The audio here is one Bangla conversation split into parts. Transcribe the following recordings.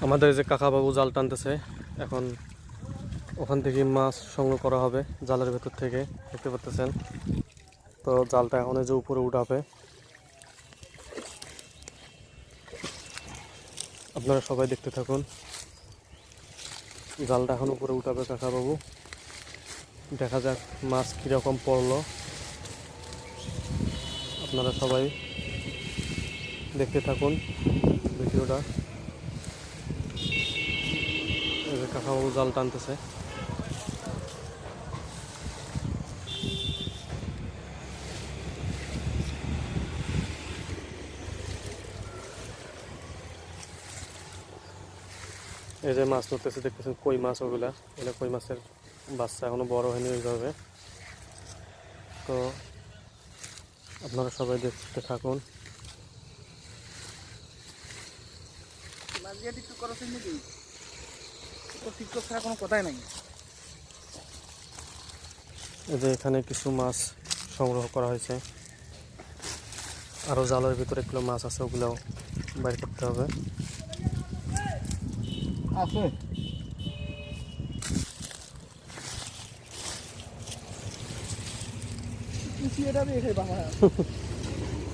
আমাদের যে কাকাবাবু জাল টানতেছে এখন, ওখান থেকে মাছ সংগ্রহ করা হবে জালের ভেতর থেকে, দেখতে পাচ্ছেন। তো জালটা এখন যে উপরে উঠাবে, আপনারা সবাই দেখতে থাকুন। জালটা এখন উপরে উঠাবে কাকাবাবু, দেখা যাক মাছ কীরকম পড়লো। আপনারা সবাই দেখতে থাকুন ভিডিওটা। এই যে কাকাবাবু জাল টানতেছে। এই যে মাছ ধরতেছে, দেখতেছেন কই মাছ, ওগুলা এগুলো কই মাছের বাচ্চা, এখনো বড় হয়নি ওইভাবে। তো আপনারা সবাই দেখতে থাকুন। এই যে এখানে কিছু মাছ সংগ্রহ করা হয়েছে, আরো জালের ভিতরে এগুলো মাছ আছে, ওগুলো বাইর করতে হবে।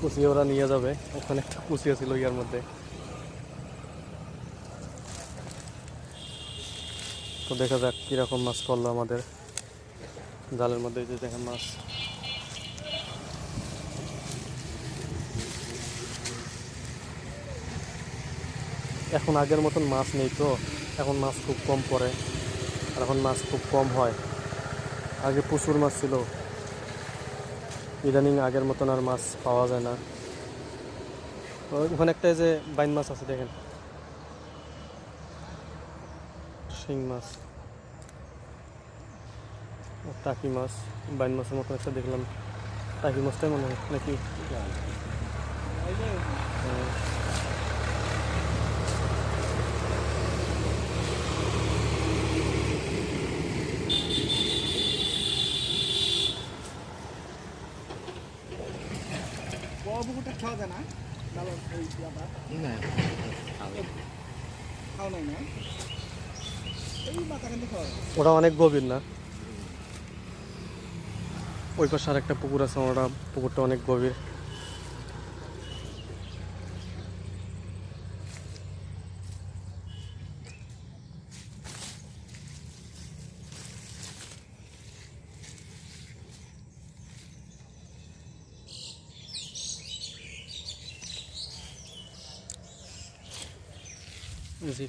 কুচি ওরা নিয়ে যাবে, ওখানে একটা কুচি ছিল ইয়ার মধ্যে। তো দেখা যাক কিরকম মাছ পড়লো আমাদের জালের মধ্যে। এই যে দেখেন মাছ, এখন আগের মতন মাছ নেই, তো এখন মাছ খুব কম পড়ে, আর এখন মাছ খুব কম হয়। আগে প্রচুর মাছ ছিল, ইদানিং আগের মতন আর মাছ পাওয়া যায় না। ওখানে একটা যে বাইন মাছ আছে দেখেন, শিং মাছ, টাকি মাছ, বাইন মাছের মতন একটা দেখলাম। টাকি মাছটাই মনে হয় নাকি। ওটা অনেক গভীর না, ওই পাশে আর একটা পুকুর আছে, ওটা পুকুরটা অনেক গভীর। জি।